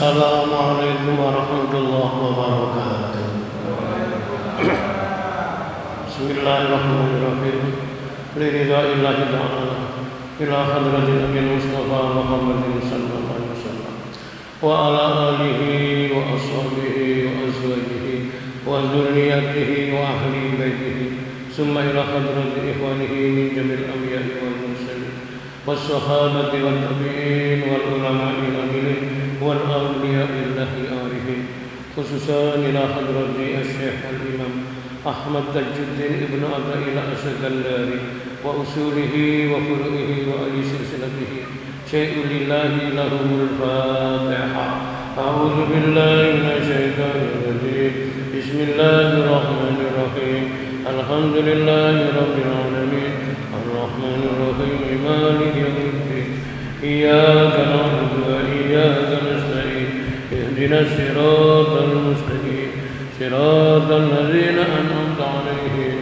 Assalamualaikum warahmatullahi wabarakatuh. Bismillahirrahmanirrahim. Liridaillahi ta'ala ila hadratin Nabi Mustafa Muhammadin sallallahu alaihi wasallam wa ala alihi wa ashabihi wa azwajihi wa dzurriyyatihi wa ahli baitihi summa ila hadrati ikhwanihi min jamil anbiya'i wal mursalin was-sahabati wan tabi'in wal ulama'i amilin wal awliya'i Allahi arifin khususan ila hadrati Asy-Syaikh al-Imam Ahmad Tajuddin Ibnu Athaillah Asy-Sakandari wa usulihi wa furu'ihi wa ahli silsilatihi syai'ulillahi lahumul Fatiha. A'udzu billahi minasyaitonir rajim. Bismillahirrahmanirrahim. Alhamdulillahi rabbil alamin. Arrahmanir rahim. Maliki yaumiddin. Iyyaka na'budu wa iyyaka nasta'in. Ihdinas siratal mustaqim. صراط الذين أنعمت عليهم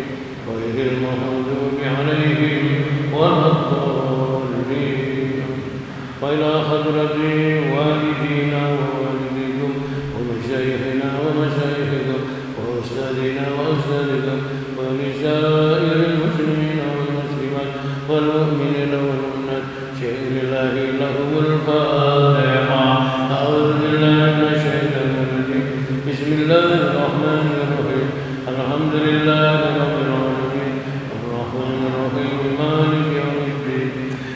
غير المغضوب عليهم ولا الضالين وإلى حضرة والدينا ووالديكم ومشايخنا ومشايخكم وأستاذنا وأستاذكم ولسائر المسلمين والمسلمات والمؤمنين والمؤمنات شهد لله لهم الفاتحة. أعوذ بالله من الشيطان الرجيم. بسم الله الرحمن الرحيم. الحمد لله رب العالمين الرحمن الرحيم مالك يوم الدين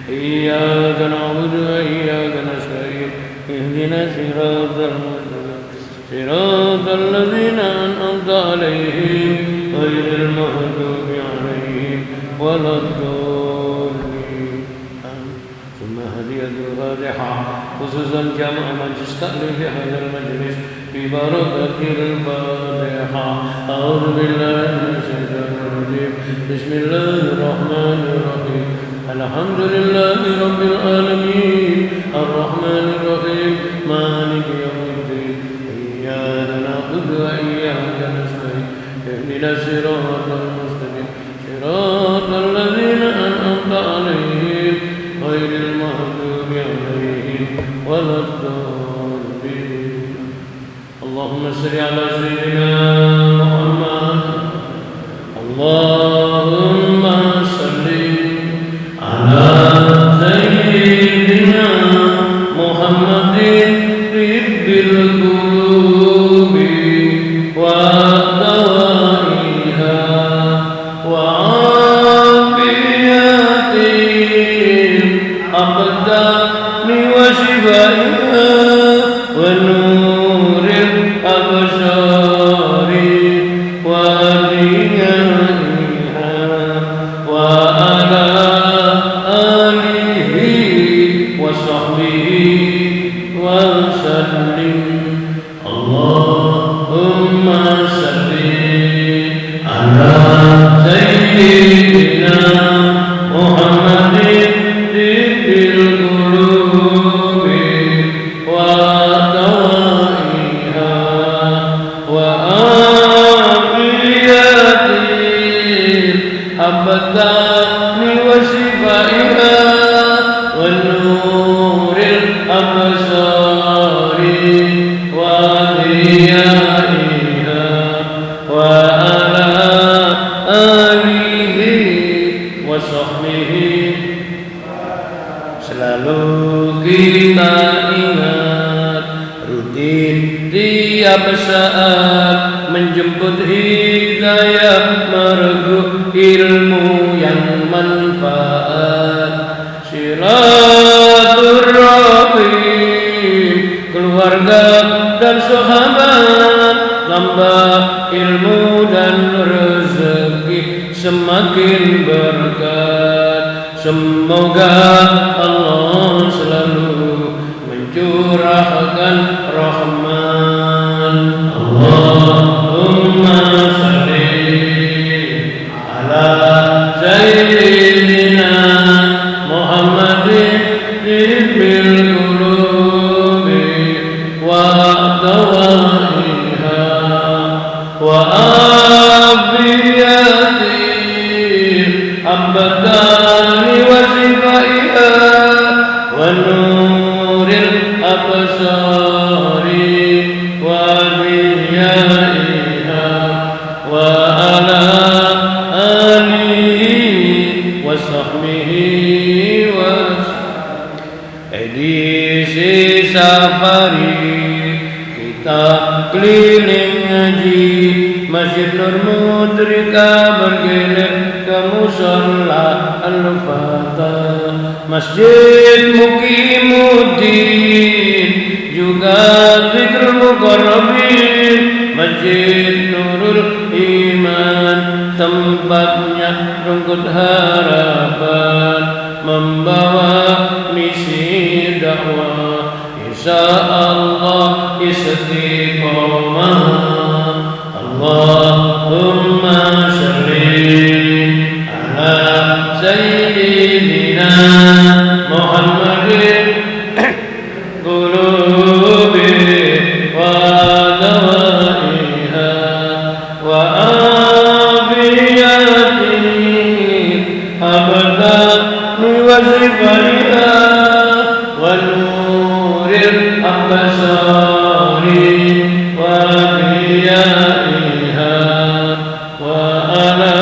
إياك نعبد وإياك نستعين اهدنا الصراط المستقيم صراط الذين أنعمت عليهم غير المغضوب عليهم ولا الضالين. ثم هدية الفاتحة خصوصا جمع مجلس تأليف هذا المجلس ببركة الفاتحة. أعوذ بالله من الشيطان الرجيم. بسم الله الرحمن الرحيم. الحمد لله رب العالمين الرحمن الرحيم مالك يوم الدين إياك نعبد وإياك نستعين اهدنا الصراط المستقيم صراط الذين أنعمت عليهم غير المغضوب عليهم ولا الضالين. اللهم صل على سيدنا محمد. اللهم صل على سيدنا محمد طب القلوب ودوائها وعافية الأبدان وشفائها ونور الأبصار وضيائها وعلى آله وصحبه وسلم. اللهم صل على سيدنا محمد طب القلوب ودوائها وعافية الأبدان وشفائها ونور الأبصار وضيائها وعلى آله وصحبه. Selalu kita ingat rutin tiap saat menjemput hidayah mergu ilmu yang manfaat silaturahim keluarga dan sahabat tambah ilmu dan rezeki semakin berkat. Semoga Allah selalu mencurahkan rahman. Allahumma salli ala sayyidina Muhammadin tibbil qulubi wa dawaiha wa afiyatil abdani wa shifaiha wa nuril absar kabari kita keliling ngaji Masjid Nur Mudrika bergilir ke musola Al-Fatah Masjid Muqimuddin juga Zikrul Muqarrabin Masjid Nurul Iman tempatnya rungkut harapan membawa misi dakwah insyaallah istiqomah Allahumma sholli ala sayyidina Muhammadin qulubi wa dawaiha wa abiyati abadan wa sifaiha wa nuril absari wa biyaiha wa ala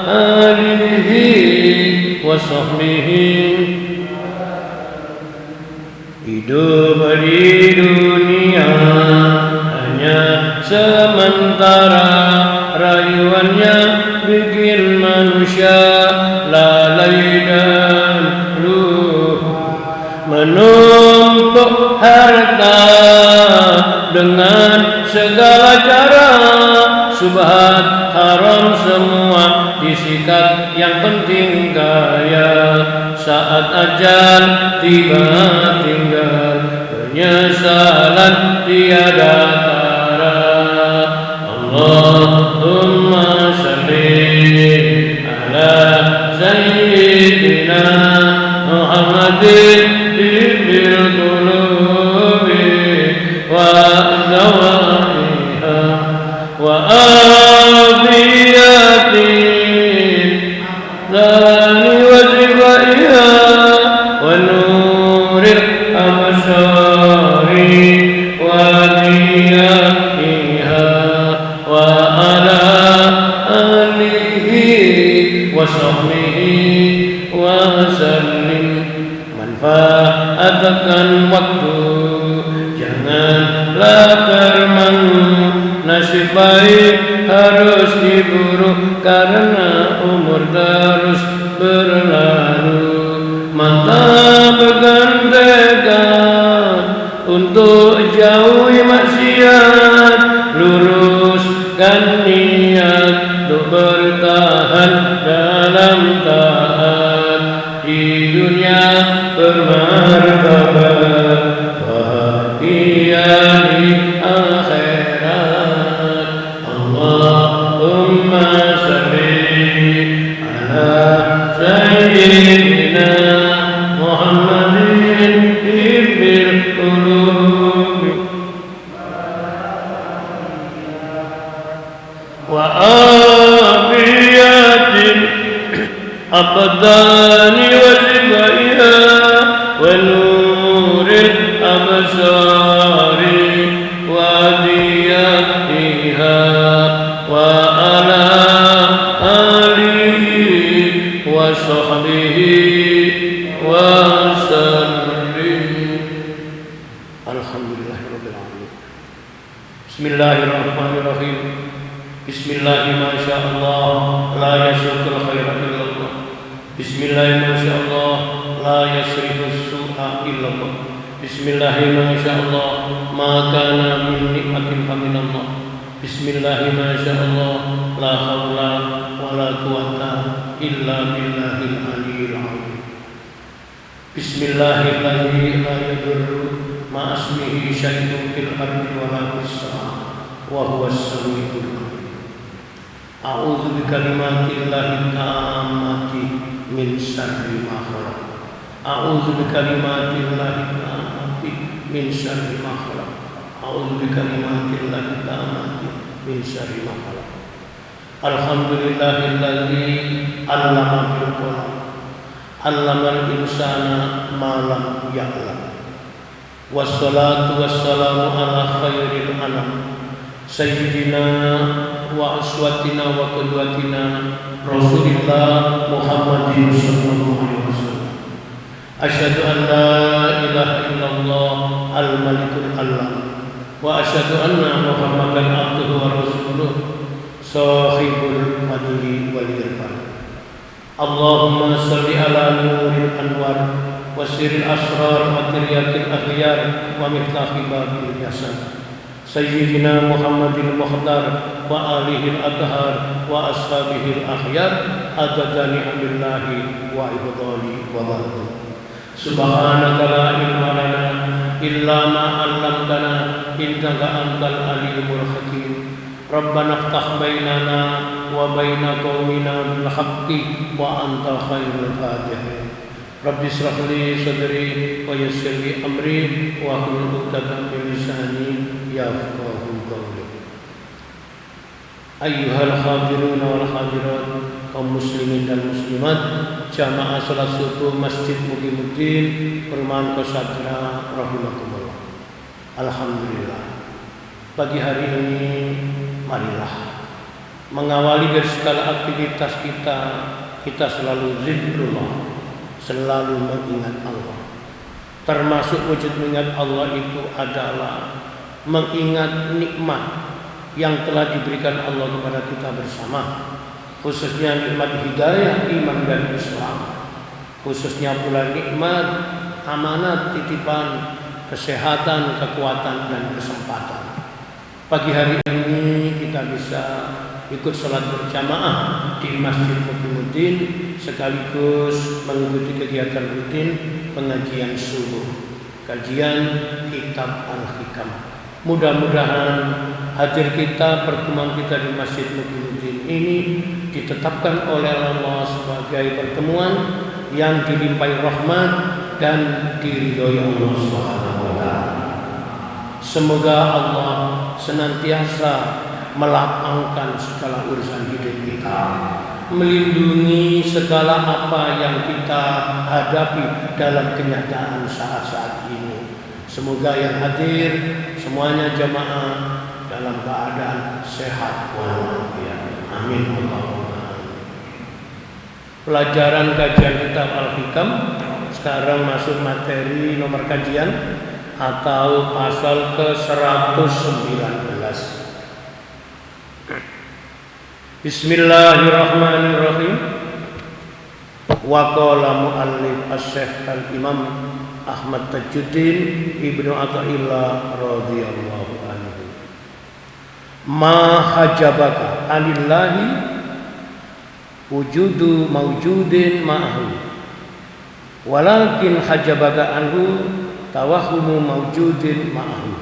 alihi wa sahbihi. Hidup di dunia hanya sementara, rayuannya bikin manusia lalai dan lupa, menumpuk harta dengan segala cara, subhat haram semua disikat, yang penting kaya. Saat ajal tiba tinggal, penyesalan tiada tara. Allahumma sholli ala sayyidina Muhammadin bil qulubi wa dawaiha wa abiyatin dhani wa zibaiha wa nuril absari wa diyaiha wa ala alihi wa sahbihi wa sallim. Manfaatkan waktu, janganlah termangu, nasib baik harus diburu karena umur terus berlalu. Mata bergandengan untuk jauhi maksiat, luruskan niat untuk bertahan dalam taat. Di dunia bermartabat, bahagia di akhirat. Allahumma sholli ala sayyidina Muhammadin bil qulubi wa abiyatin abdani wa zibaiha wa nuril absari wa diyaiha wa ala alihi wa sahbihi wa sallim. Alhamdulillahirabbil alamin. Bismillahirrahmanirrahim. Bismillahirrahmanirrahim. La yashukul khairan illallah. Bismillahirrahmanirrahim. La yasrifus su'a illallah. Bismillahirrahmanirrahim. Ma kana min nikmatin faminallah. Bismillahirrahmanirrahim. La haula wa la quwwata illa billahil aliyyil azim. Bismillahirrahmanirrahim. La yadurru ma asmihi syai'un fil ardi wa la fis sama' wa huwas samiul alim. A'udzu bikalimatillahi tammati min syarri ma khalaq. A'udzu bikalimatillahi tammati min syarri ma khalaq. A'udzu bikalimatillahi tammati min syarri ma khalaq. Alhamdulillahilladzi 'allama bil qalam, 'allamal insana ma lam ya'lam. Wassalatu wassalamu ala khairil anam sayyidina wa aswatina wa qudwatina Rasulillah Muhammadin sallallahu alaihi wasallam Asyhadu an la ilaha illallah al-malikul alam wa asyhadu anna Muhammadan abduhu wa rasuluh sahibul fadli wal irfan. Allahumma salli ala nuril anwar wa sirril asrar wa tiryatil akhyar wa miftahi babil hasan sayyidina Muhammadil mukhtar wa alihil athhar wa ashabihil akhyar adada ni'amillahi wa ibadali wa barakatuh. Subhanaka la ilma lana illa ma 'allamtana innaka antal alimul hakim. Rabbana iftah bainana wa baina qaumina bil haqqi wa anta khairul fatihin. Rabbi ishrah li sadri wa yassir li amri wa hlul 'uqdatam min lisani yafqahu qawli. Ayyuhal hadirun wal hadirat, kaum muslimin dan muslimat, jamaah salat subuh Masjid Muqimuddin Perumahan Kosambi rahimakumullah. Alhamdulillah, pagi hari ini marilah mengawali dari segala aktivitas kita selalu zikrullah, selalu mengingat Allah. Termasuk wujud mengingat Allah itu adalah mengingat nikmat yang telah diberikan Allah kepada kita bersama, khususnya nikmat hidayah, iman dan Islam, khususnya pula nikmat amanat, titipan, kesehatan, kekuatan dan kesempatan. Pagi hari ini kita bisa ikut sholat berjamaah di Masjid Muqimuddin sekaligus mengikuti kegiatan rutin pengajian subuh, kajian kitab Al-Hikam. Mudah-mudahan hadir kita, pertemuan kita di Masjid Muqimuddin ini ditetapkan oleh Allah sebagai pertemuan yang dilimpahi rahmat dan diridhoi Allah Subhanahu wa taala. Semoga Allah senantiasa melapangkan segala urusan hidup kita, melindungi segala apa yang kita hadapi dalam kenyataan saat-saat ini. Semoga yang hadir semuanya jamaah dalam keadaan sehat walafiat. Amin Allahumma. Pelajaran kajian kitab Al-Hikam, sekarang masuk materi nomor kajian atau pasal ke-119. Bismillahirrahmanirrahim. Wa qala muallif asy-syekh al-imam Ahmad Tajuddin Ibnu Athaillah radhiyallahu anhu. Ma hajabaka anillahi wujudu mawjudin ma'ahu, walakin hajabaka anhu tawahhumu mawjudin ma'ahu.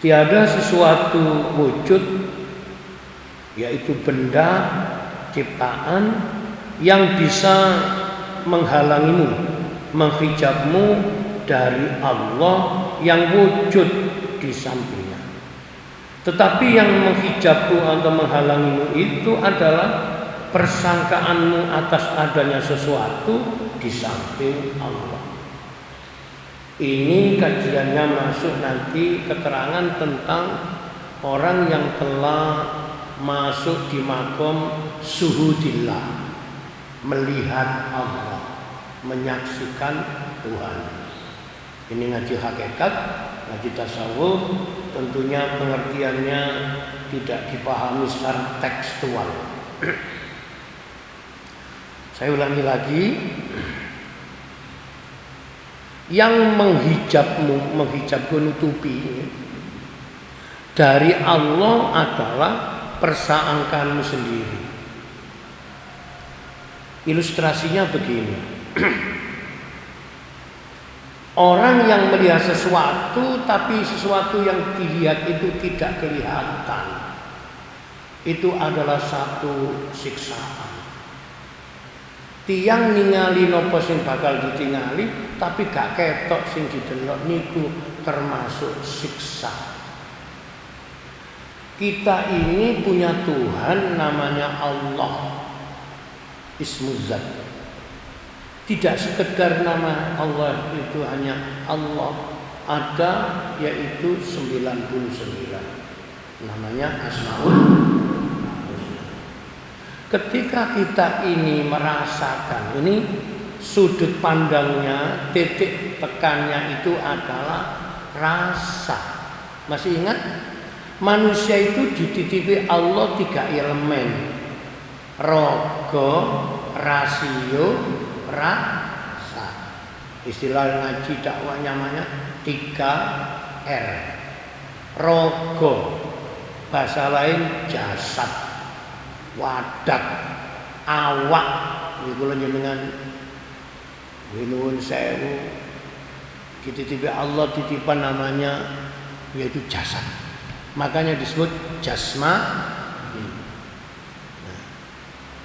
Tiada sesuatu wujud, yaitu benda ciptaan, yang bisa menghalangimu, menghijabmu dari Allah yang wujud di sampingnya. Tetapi yang menghijabmu atau menghalangimu itu adalah persangkaanmu atas adanya sesuatu di samping Allah. Ini kajiannya masuk nanti keterangan tentang orang yang telah masuk di makom suhudillah, melihat Allah, menyaksikan Tuhan. Ini ngaji hakikat, ngaji tasawuf, tentunya pengertiannya tidak dipahami secara tekstual. Saya ulangi lagi, yang menghijabku, nutupi dari Allah adalah persangkaanmu sendiri. Ilustrasinya begini. Orang yang melihat sesuatu tapi sesuatu yang dilihat itu tidak kelihatan, itu adalah satu siksaan. Tiang ningali nopo sing bakal ditingali tapi gak ketok sing didelok, niku termasuk siksa. Kita ini punya Tuhan namanya Allah, Ismuzat. Tidak sekedar nama Allah itu hanya Allah, ada yaitu 99. Namanya Asmaul Husna. Ketika kita ini merasakan, ini sudut pandangnya, titik tekannya itu adalah rasa. Masih ingat? Manusia itu dititipi Allah 3 elemen. Rogo, rasio, rasa. Istilah ngaji dakwah namanya 3R. Rogo, bahasa lain jasad, wadak, awak. Iku dengan winun sewu dititipi Allah, titipan namanya yaitu jasad. Makanya disebut jasma.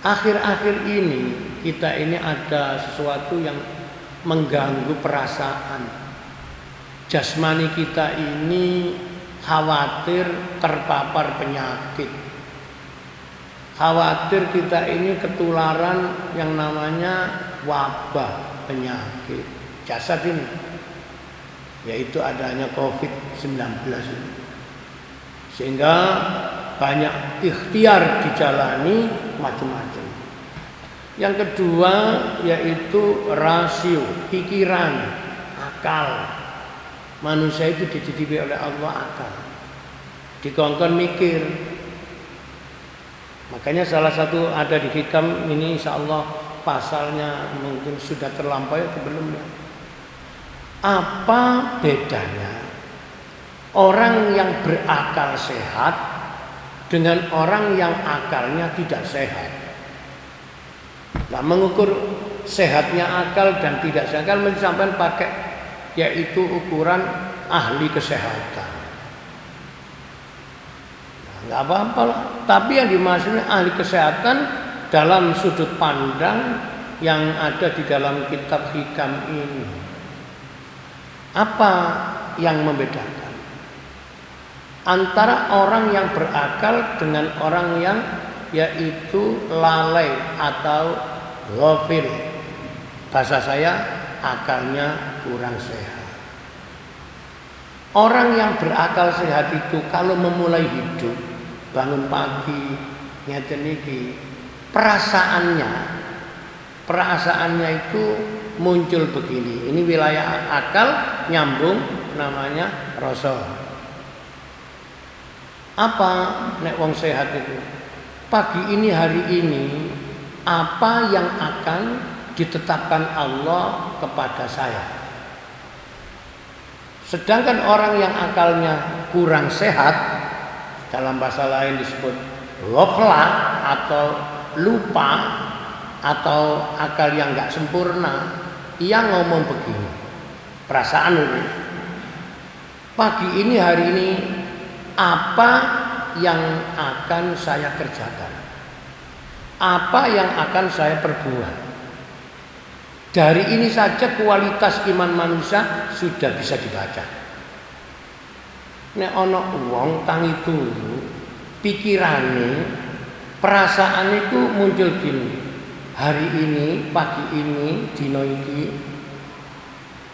Akhir-akhir ini kita ini ada sesuatu yang mengganggu perasaan. Jasmani kita ini khawatir terpapar penyakit. Khawatir kita ini ketularan yang namanya wabah penyakit. Jasad ini yaitu adanya COVID-19 ini. Sehingga banyak ikhtiar dijalani macam-macam. Yang kedua yaitu rasio, pikiran, akal. Manusia itu dititipi oleh Allah akal. Dikongkon mikir. Makanya salah satu ada di hikam ini, insya Allah pasalnya mungkin sudah terlampaui atau belum ya. Apa bedanya orang yang berakal sehat dengan orang yang akalnya tidak sehat? Nah, mengukur sehatnya akal dan tidak sehat kan sampai pakai yaitu ukuran ahli kesehatan. Nah, nggak apa-apa lah. Tapi yang dimaksudnya ahli kesehatan dalam sudut pandang yang ada di dalam kitab hikam ini. Apa yang membedakan antara orang yang berakal dengan orang yang yaitu lalai atau ghafil? Bahasa saya akalnya kurang sehat. Orang yang berakal sehat itu kalau memulai hidup, bangun pagi, ngeten iki, perasaannya itu muncul begini. Ini wilayah akal nyambung namanya rasa. Apa nek wong sehat itu? Pagi ini, hari ini, apa yang akan ditetapkan Allah kepada saya? Sedangkan orang yang akalnya kurang sehat, dalam bahasa lain disebut ghaflah atau lupa atau akal yang enggak sempurna, ia ngomong begini. Perasaan ini. Pagi ini, hari ini, apa yang akan saya kerjakan? Apa yang akan saya perbuat? Dari ini saja kualitas iman manusia sudah bisa dibaca. Nek ana wong tangi turu, pikirane, perasaan itu muncul gini. Hari ini, pagi ini, dino iki,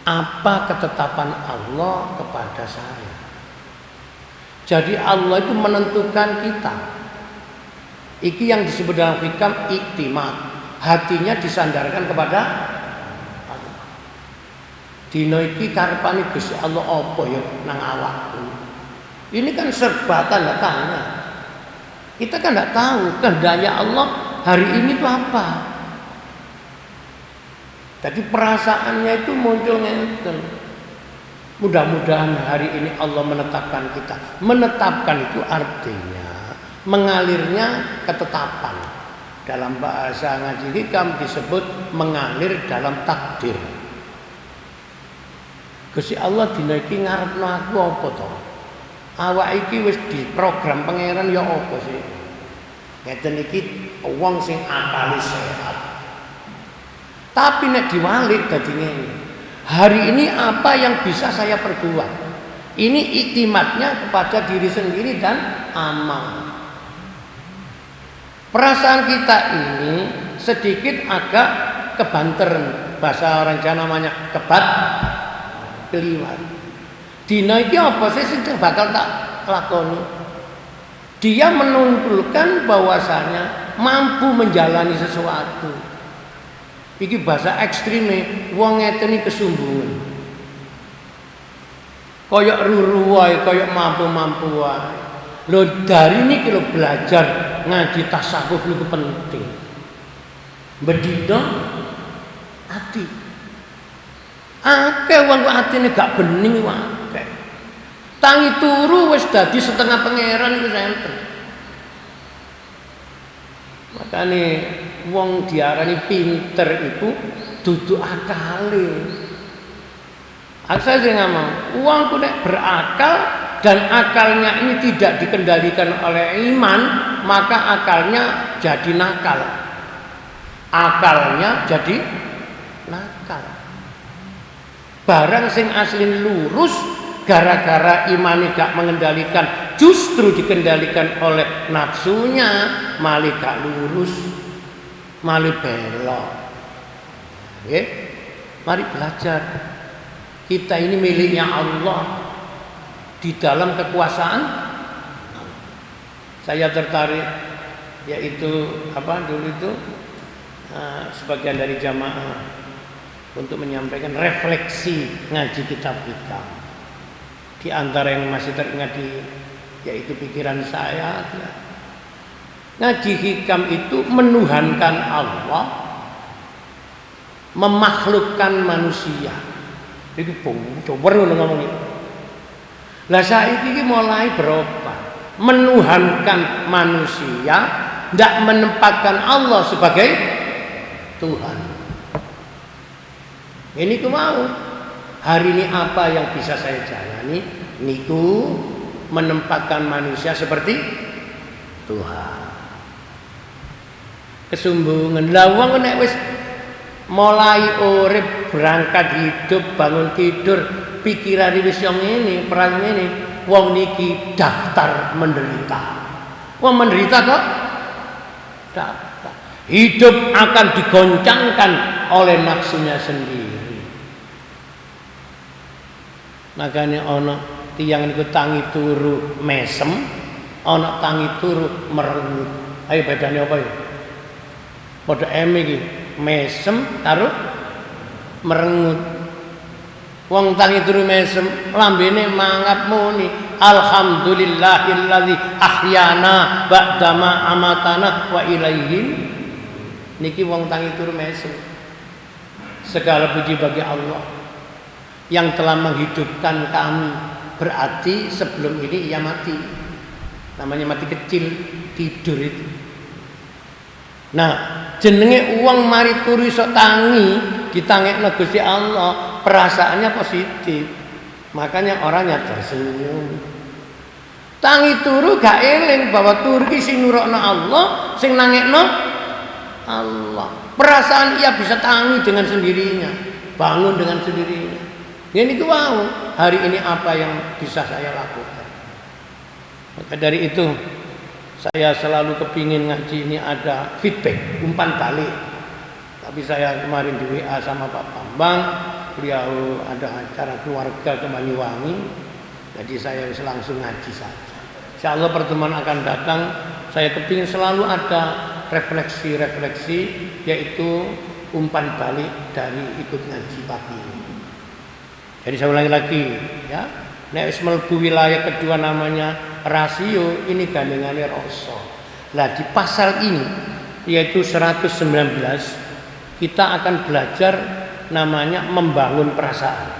apa ketetapan Allah kepada saya? Jadi Allah itu menentukan kita. Iki yang disebut dalam hikam iktimat. Hatinya disandarkan kepada Allah. Dino iki karepane Gusti Allah apa ya nang awakku. Ini kan serba tanda tanya. Kita kan tidak tahu kehendaknya Allah hari ini itu apa. Jadi perasaannya itu muncul ngeten. Mudah-mudahan hari ini Allah menetapkan kita. Menetapkan itu artinya mengalirnya ketetapan. Dalam bahasa ngaji hikam disebut mengalir dalam takdir. Gusti Allah dina iki ngarepno aku apa to? Awak iki wis diprogram pangeran ya apa sih? Ngeten iki wong sing akale sehat. Tapi nek diwalik dadi ngene. Hari ini apa yang bisa saya perbuat? Ini iktimatnya kepada diri sendiri dan amal. Perasaan kita ini sedikit agak kebanteran. Bahasa orang Jawa namanya keliwat. Dina iki apa sih sing bakal tak lakoni? Dia menunjukkan bahwasanya mampu menjalani sesuatu. Iki bahasa ekstreme, wong ngeten iki kesumbungan. Koyok ruru wae, koyok mampu-mampu wae. Lho dari niki lho belajar ngaji tasawuf niku penting. Bedino ati. Akeh wong atine gak bening wae. Tangi turu wis dadi setengah pangeran iku enten. Makane wong diarani pinter itu dudu akale. Saya sering ngomong, uang ku nek berakal dan akalnya ini tidak dikendalikan oleh iman, maka akalnya jadi nakal. Akalnya jadi nakal. Barang sing asli lurus gara-gara imane gak mengendalikan, justru dikendalikan oleh nafsunya, malih gak lurus, malih belok. Oke? Mari belajar. Kita ini miliknya Allah di dalam kekuasaan. Saya tertarik yaitu apa dulu itu sebagian dari jamaah untuk menyampaikan refleksi ngaji kitab kita. Di antara yang masih teringat yaitu pikiran saya, ngaji hikam itu menuhankan Allah, memakhlukkan manusia. Itu coba ngono ngomong itu. Lah saiki iki mulai berubah, menuhankan manusia, tidak menempatkan Allah sebagai Tuhan. Ini ku mau. Hari ini apa yang bisa saya jalani? Niku menempatkan manusia seperti Tuhan. Kesumbungan. Lah wong nek wis mulai urip, berangkat hidup, bangun tidur, pikiran wis yang ini, perang ini, wong niki daftar menderita. Wong menderita kok daftar. Hidup akan digoncangkan oleh nafsunya sendiri. Makanya ono tiang niku tangi turu mesem, ono tangi turu merengut. Ayo bedane apa ya? Padha iki mesem karo merengut. Wong tangi turu mesem lambene mangap muni alhamdulillahilladzi ahyana ba'dama amatana wa ilaihin. Niki wong tangi turu mesem. Segala puji bagi Allah yang telah menghidupkan kami. Berarti sebelum ini ia mati. Namanya mati kecil, tidur itu. Nah, jenenge uang mari turu iso tangi, ditangekno Gusti Allah, perasaannya positif. Makanya orangnya tersenyum. Tangi turu gak eling bahwa turu ki sing nurokno Allah, sing nangekno Allah. Perasaan ia bisa tangi dengan sendirinya, bangun dengan sendirinya. Ini ku mau, hari ini apa yang bisa saya lakukan. Maka dari itu saya selalu kepingin ngaji ini ada feedback, umpan balik. Tapi saya kemarin di WA sama Pak Bambang, beliau ada acara keluarga ke Banyuwangi, jadi saya langsung ngaji saja. Insya Allah pertemuan akan datang, saya kepingin selalu ada refleksi-refleksi, yaitu umpan balik dari ikut ngaji pagi ini. Jadi saya ulangi lagi, ya. Nek wis mlebu wilayah kedua namanya rasio, ini gandengane rasa. Lah di pasal ini yaitu 119 kita akan belajar namanya membangun perasaan.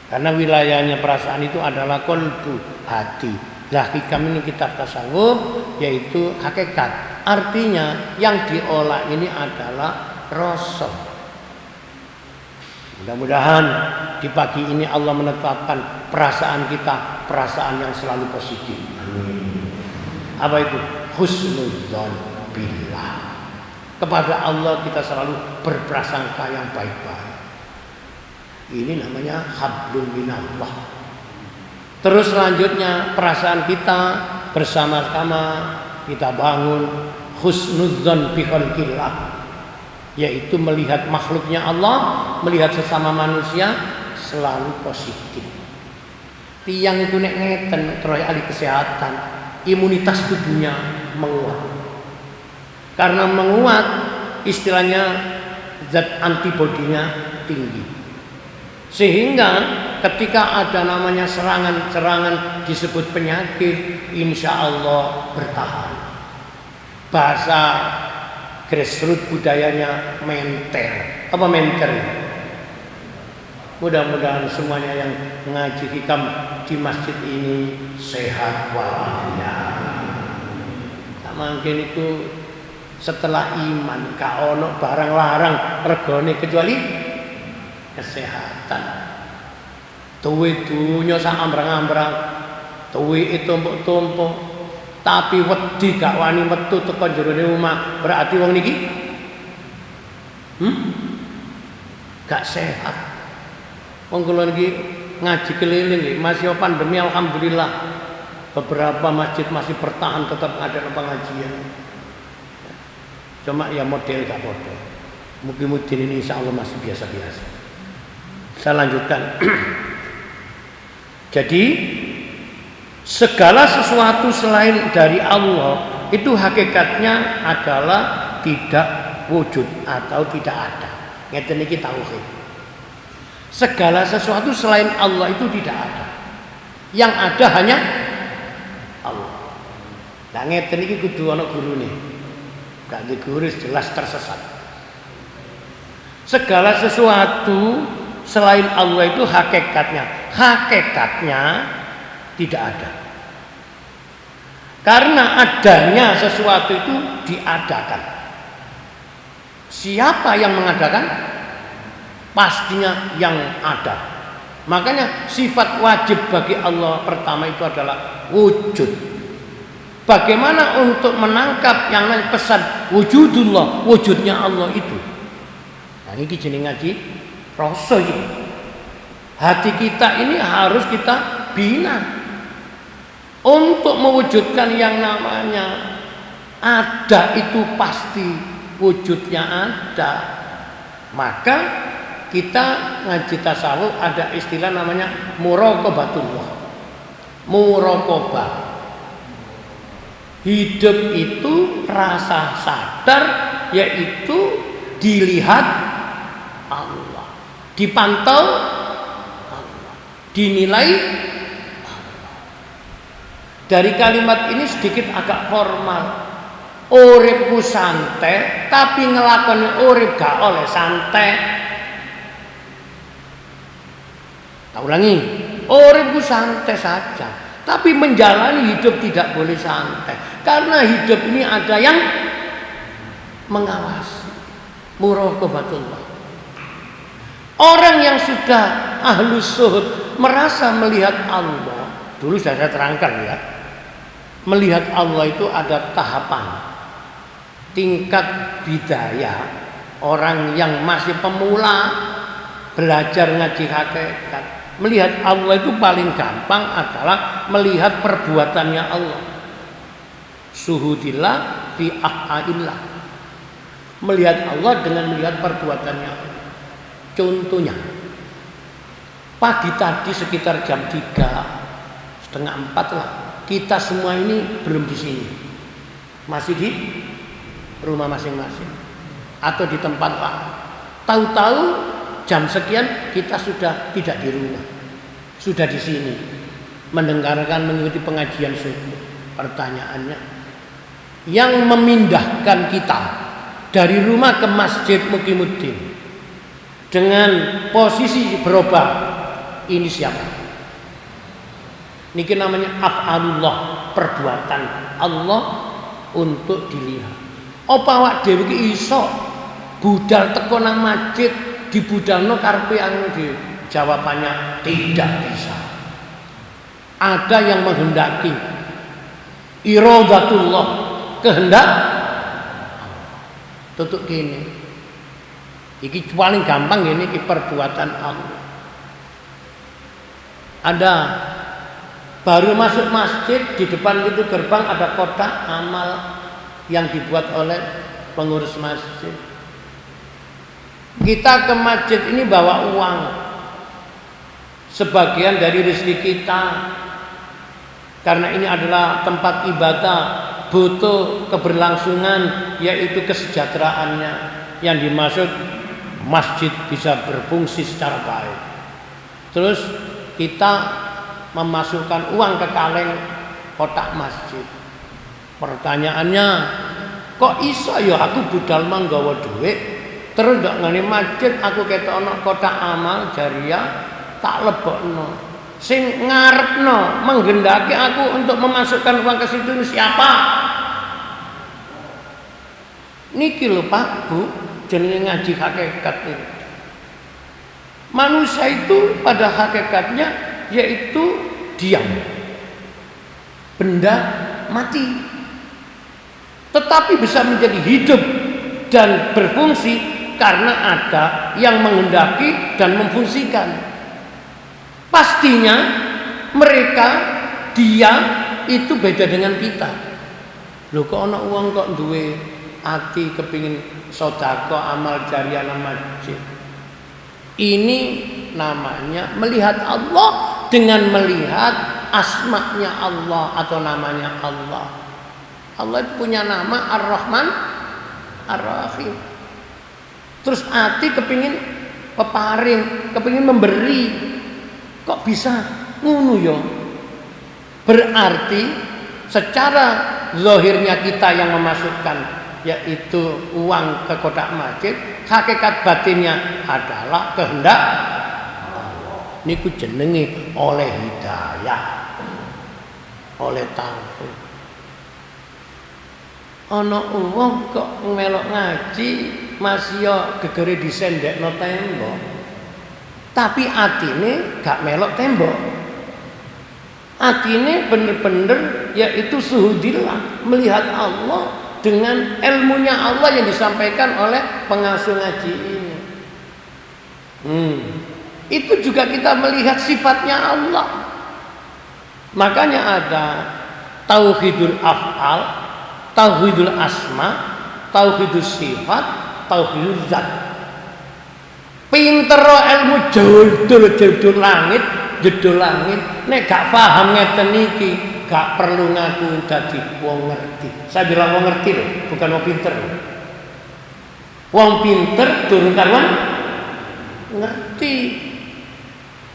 Karena wilayahnya perasaan itu adalah qalbu, hati. Lah hikam ini kitab tasawuf yaitu hakikat. Artinya yang diolah ini adalah rasa. Mudah-mudahan di pagi ini Allah menetapkan perasaan kita, perasaan yang selalu positif. Amin. Apa itu? Husnudzon billah. Kepada Allah kita selalu berprasangka yang baik-baik. Ini namanya hablum minallah. Terus selanjutnya perasaan kita bersama-sama kita bangun husnudzon bi khalqillah. Yaitu melihat makhluknya Allah, melihat sesama manusia selalu positif. Tiang itu nek ngeten terus ahli kesehatan, imunitas tubuhnya menguat. Karena menguat istilahnya zat antibodinya tinggi. Sehingga ketika ada namanya serangan-serangan disebut penyakit, insya Allah bertahan. Bahasa grassroots budayanya menter. Apa menter? Mudah-mudahan semuanya yang ngaji hikam di masjid ini sehat walafiat. Tak mungkin itu setelah iman gak ono barang larang regane kecuali kesehatan. Tuwe dunya sak ambrang-ambrang, tuwe itu tumpuk-tumpuk, tapi wedi gak wani metu teko jerone omah, berarti wong niki gak sehat. Wong kula niki ngaji keliling nggih, masih pandemi alhamdulillah. Beberapa masjid masih bertahan tetap ada pengajian. Cuma ya model gak bodoh. Mungkin ini insya Allah masih biasa-biasa. Saya lanjutkan. Jadi segala sesuatu selain dari Allah itu hakikatnya adalah tidak wujud atau tidak ada. Ngeten iki tauhid. Segala sesuatu selain Allah itu tidak ada. Yang ada hanya Allah. Nah ngeten iki kudu ana gurune. Gak di guru jelas tersesat. Segala sesuatu selain Allah itu hakikatnya tidak ada. Karena adanya sesuatu itu diadakan. Siapa yang mengadakan? Pastinya yang ada. Makanya sifat wajib bagi Allah pertama itu adalah wujud. Bagaimana untuk menangkap yang namanya pesan wujudullah, wujudnya Allah itu? Nah ini jeneng ngaji rasa ini. Hati kita ini harus kita bina untuk mewujudkan yang namanya ada itu pasti wujudnya ada. Maka kita ngaji tasawuf ada istilah namanya muraqabatullah. Muraqabah. Hidup itu rasa sadar, yaitu dilihat Allah, dipantau Allah, dinilai Allah. Dari kalimat ini sedikit agak formal. Uripku santai, tapi ngelakoni urip gak oleh santai. Tak ulangi, uripku santai saja, tapi menjalani hidup tidak boleh santai. Karena hidup ini ada yang mengawasi. Muraqabatullah. Orang yang sudah ahlus suhud merasa melihat Allah. Dulu sudah saya terangkan ya. Melihat Allah itu ada tahapan. Tingkat bidayah. Orang yang masih pemula belajar ngaji hakikat. Melihat Allah itu paling gampang adalah melihat perbuatannya Allah. Suhudillah fi af'alillah. Melihat Allah dengan melihat perbuatannya Allah. Contohnya, pagi tadi sekitar jam 3, setengah 4 lah. Kita semua ini belum di sini, masih di rumah masing-masing atau di tempat lain. Tahu-tahu jam sekian kita sudah tidak di rumah, sudah di sini mendengarkan, mengikuti pengajian subuh. Pertanyaannya, yang memindahkan kita dari rumah ke masjid Muqimuddin dengan posisi berubah, ini siapa? Niki namanya af'alullah, perbuatan Allah untuk dilihat. Apa awak dhewe iki iso budal teko nang masjid dibudalno karepe anu dhewe? Jawabannya tidak bisa. Ada yang menghendaki, iradatullah, kehendak tutuk gini. Iki paling gampang ini perbuatan Allah. Ada baru masuk masjid, di depan pintu gerbang ada kotak amal yang dibuat oleh pengurus masjid. Kita ke masjid ini bawa uang, sebagian dari rezeki kita, karena ini adalah tempat ibadah, butuh keberlangsungan, yaitu kesejahteraannya. Yang dimaksud masjid bisa berfungsi secara baik. Terus kita memasukkan uang ke kaleng kotak masjid. Pertanyaannya, kok iso ya aku budal manggawa duit terus ndak ngene masjid aku ketokno kotak amal jariah tak lebokno. Sing ngarepno menggendaki aku untuk memasukkan uang ke situ siapa? Niki lho Pak Bu, jenenge ngaji hakikat ini. Manusia itu pada hakikatnya yaitu diam. Benda mati. Tetapi bisa menjadi hidup dan berfungsi karena ada yang menghendaki dan memfungsikan. Pastinya mereka, dia itu beda dengan kita. Loh kok ana uang kok duwe ati kepingin sodako amal jariah nang masjid. Ini namanya melihat Allah dengan melihat asma'nya Allah atau namanya Allah. Allah itu punya nama Ar-Rahman Ar-Rahim. Terus ati kepingin peparing, kepingin memberi. Kok bisa ngono ya? Berarti secara zahirnya kita yang memasukkan yaitu uang ke kotak masjid, hakikat batinnya adalah kehendak Allah. Niku jenenge oleh hidayah, oleh taufik. Ana wong kok melok ngaji masih yo gegere disendekno tembok. Tapi atine gak melok tembok. Atine bener-bener yaitu suhudillah, melihat Allah dengan ilmunya Allah yang disampaikan oleh pengasuh ngaji ini. Itu juga kita melihat sifatnya Allah. Makanya ada tauhidul af'al, tauhidul asma, tauhidul sifat, tauhidul zat. Pinter ilmu jedul langit, nek gak paham ngeten iki, gak perlu ngaku dadi wong ngerti. Saya bilang wong ngerti loh, bukan wong pinter. Wong pinter durung karuan ngerti.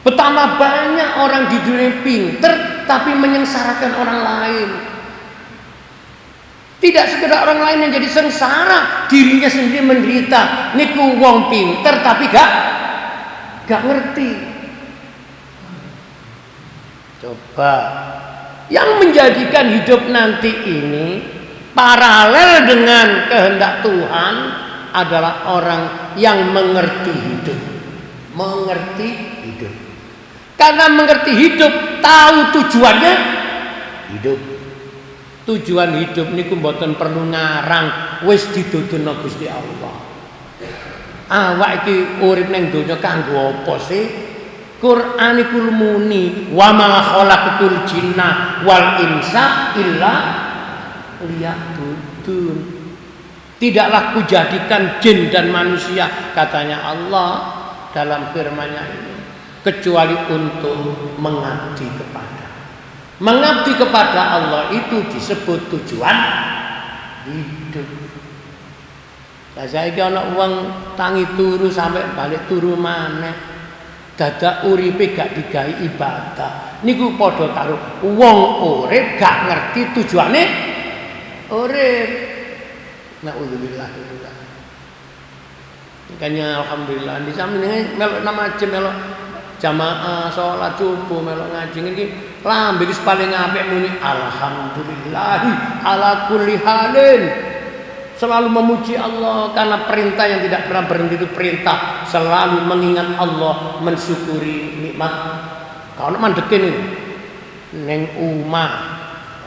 Betapa banyak orang di dunia pinter tapi menyengsarakan orang lain. Tidak sekedar orang lain yang jadi sengsara, dirinya sendiri menderita. Niku wong pinter tapi gak ngerti. Coba yang menjadikan hidup nanti ini paralel dengan kehendak Tuhan adalah orang yang mengerti hidup. Mengerti hidup. Karena mengerti hidup, tahu tujuannya hidup. Tujuan hidup niku mboten perlu ngarang, wis dituduhna Gusti Allah. Awak iki urip ning donya kanggo apa sih? Quran iku muni wa ma khalaqatul jinna wal insa illa liya'budun. Tidaklah kujadikan jin dan manusia, katanya Allah dalam firman-Nya ini, kecuali untuk mengabdi kepada. Mengabdi kepada Allah itu disebut tujuan hidup. Lah saiki ana wong tangi turu sampai balik turu maneh. Dadak uripe gak digawe ibadah. Niku padha karo wong urip gak ngerti tujuane urip. Nauzubillah. Makanya alhamdulillah di samping melok nama aja melok jamaah salat subuh melok ngaji iki lambe wis paling apik muni alhamdulillah ala kulli halin. Selalu memuji Allah karena perintah yang tidak pernah berhenti itu perintah. Selalu mengingat Allah, mensyukuri nikmat. Kalau mandeke niku ning omah,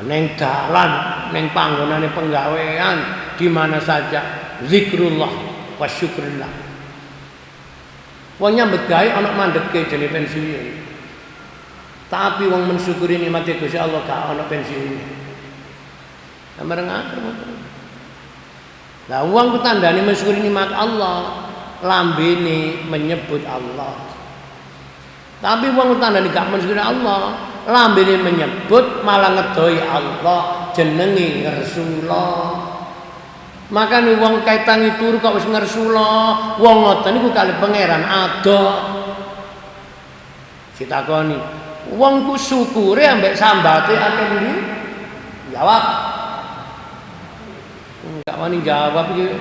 ning dalan, ning panggonane penggawean, di mana saja zikrullah wa syukrullah. Wong nyambet gawe ana mandeke jane pensiun. Tapi wong mensyukuri nikmat Gusti Allah gak ana pensiune. Sampeyan ngatur. Nah, uang ku tandane mensyukuri nikmat Allah, lambene menyebut Allah. Tapi uang ku tandane gak mensyukuri Allah, lambene menyebut malah ngedoi Allah, jenenge Rasulullah. Makane wong kaitangi turu kok wis ngersula, wong ngoten niku kalih pangeran ada. Ditakoni, wong ku syukure ambek sambate akeh ndi? Jawab. Enggak wani jawab iki.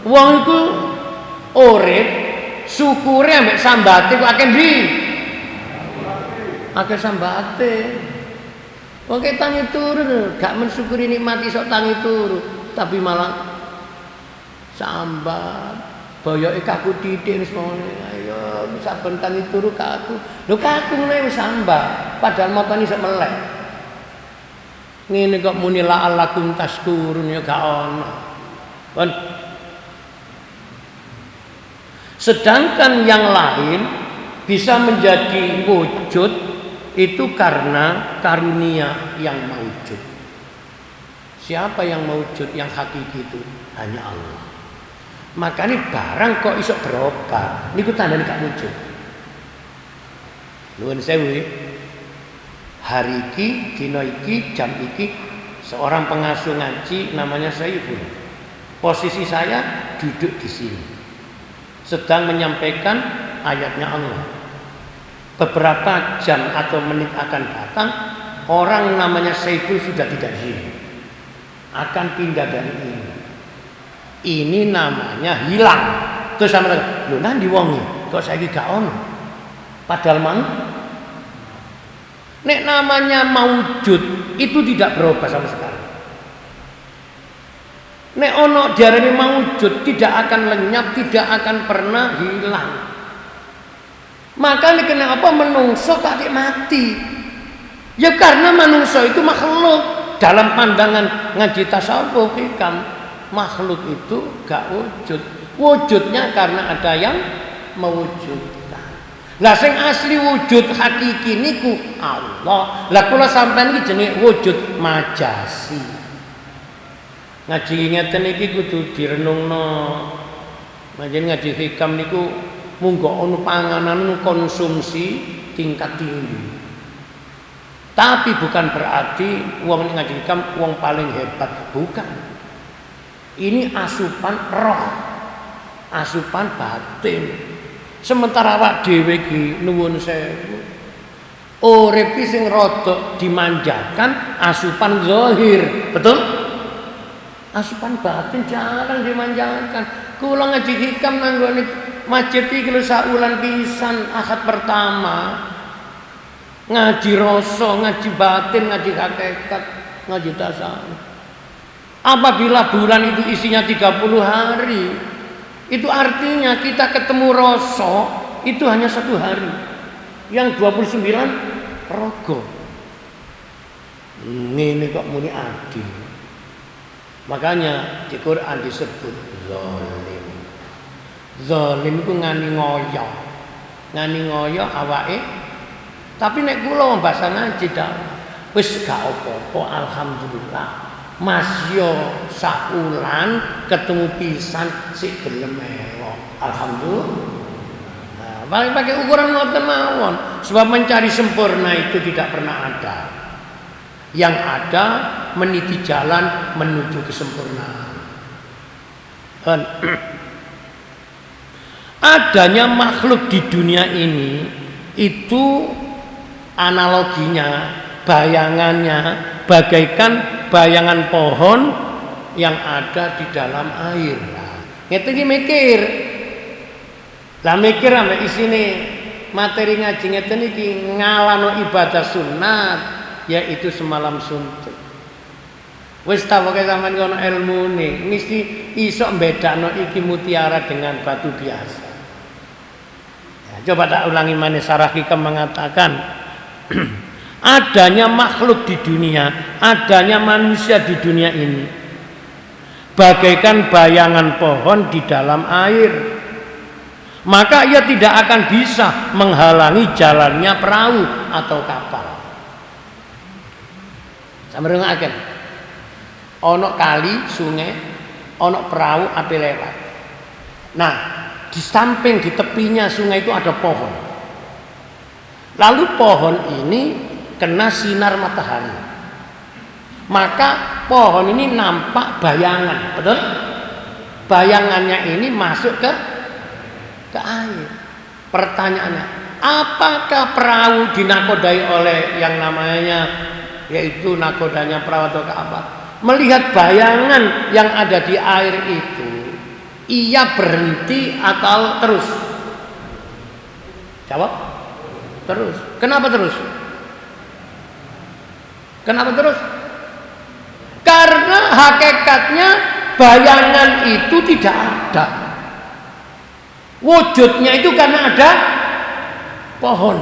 Wong iku urip syukure ambek sambate ku akeh ndi? Akeh sambate. Wong tangi turu gak mensyukuri nikmati sok tangi turu, tapi malah sambat. Boyoke kaku titik wis ngene. Ayo saben tangi turu kaku. Lho kaku ngene wis sambat, padahal motone isok melek. Ngene kok muni la'allakum tashkurun ya gak ono. Kon. Sedangkan yang lain bisa menjadi wujud itu karena karunia yang maujud. Siapa yang maujud, yang hakiki itu? Hanya Allah. Makanya barang kok iso berubah, niku tandane gak wujud. Nuwun sewu. Hari iki, dina iki, jam iki seorang pengasuh ngaji namanya Sayyidun. Posisi saya duduk di sini. Sedang menyampaikan ayatnya Allah. Beberapa jam atau menit akan datang, orang namanya Saiful sudah tidak di sini, akan pindah dari ini. Ini namanya hilang. Terus sama lagi, lho nang diwongi, kok saiki gak ono. Padahal mang, nek namanya maujud itu tidak berubah sama sekali. Nek ono diarani maujud tidak akan lenyap, tidak akan pernah hilang. Makanya kenapa menungso kaki mati? Ya karena menungso itu makhluk. Dalam pandangan ngaji tasawuf hikam, makhluk itu gak wujud. Wujudnya karena ada yang mewujudkan. Lah sing asli wujud hakiki niku Allah. Lah kula sampeyan iki jenenge wujud majasi. Ngaji ngeten iki kudu direnungno. Manjen ngaji hikam niku munggo ono panganan konsumsi tingkat tinggi. Tapi bukan berarti wong ngaji hikam wong paling hebat, bukan. Ini asupan roh, asupan batin. Sementara awak dhewe iki nuwun sewu, urip iki sing rada dimanjakan asupan zahir, betul? Asupan batin jarang dimanjakan. Kula ngaji hikam nanggone masjid iki lho saulan pisan Ahad pertama. Ngaji rasa, ngaji batin, ngaji hakikat, ngaji tasawuf. Apabila bulan itu isinya 30 hari, itu artinya kita ketemu rasa itu hanya 1 hari. Yang 29 rogo. Ini kok muni adil. Makanya di Quran disebut zalim. Zalim itu ngani ngoyo. Ngani ngoyo awake. Tapi nek kula wong basa ngaji dak wis gak apa-apa alhamdulillah. Mas yo saulan ketemu pisan sik gelem mewah. Alhamdulillah. Nah, pakai ukuran ngoten mawon. Sebab mencari sempurna itu tidak pernah ada. Yang ada meniti jalan menuju kesempurnaan. Dan adanya makhluk di dunia ini itu analoginya, bayangannya bagaikan bayangan pohon yang ada di dalam air. Ngeten iki mikir. Lah mikir ambek isine materi ngaji ngeten iki ngalano ibadah sunat, yaitu semalam suntuk. Wis ta pokoke sampean kono ilmune, mesti iso mbedakno iki mutiara dengan batu biasa. Ya, coba tak ulangi maneh sarah hikam mengatakan adanya makhluk di dunia, adanya manusia di dunia ini bagaikan bayangan pohon di dalam air. Maka ia tidak akan bisa menghalangi jalannya perahu atau kapal. Sampeyan ngrungokaken. Ono kali, sungai, ono perahu ape lewat. Nah, di samping di tepinya sungai itu ada pohon. Lalu pohon ini kena sinar matahari. Maka pohon ini nampak bayangan, betul? Bayangannya ini masuk ke air. Pertanyaannya, apakah perahu dinakodai oleh yang namanya yaitu nakodanya perahu atau apa? Melihat bayangan yang ada di air itu, ia berhenti atau terus? Jawab. Terus. Kenapa terus? Kenapa terus? Karena hakikatnya bayangan itu tidak ada. Wujudnya itu karena ada pohon.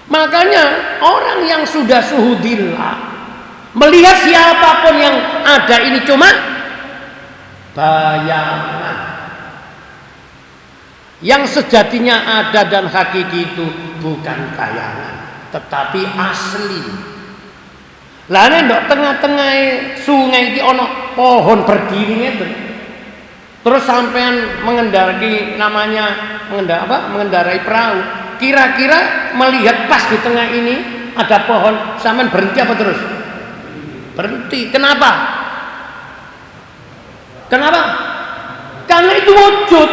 Makanya orang yang sudah suhudillah melihat siapapun yang ada ini cuma bayangan. Yang sejatinya ada dan hakiki itu bukan bayangan, tetapi asli. Lah nek ndok tengah-tengah sungai iki ana pohon berdiri ngeten. Terus sampean mengendarai namanya mengendarai perahu. Kira-kira melihat pas di tengah ini ada pohon, sampean berhenti apa terus? Berhenti. Kenapa? Kenapa? Karena itu wujud.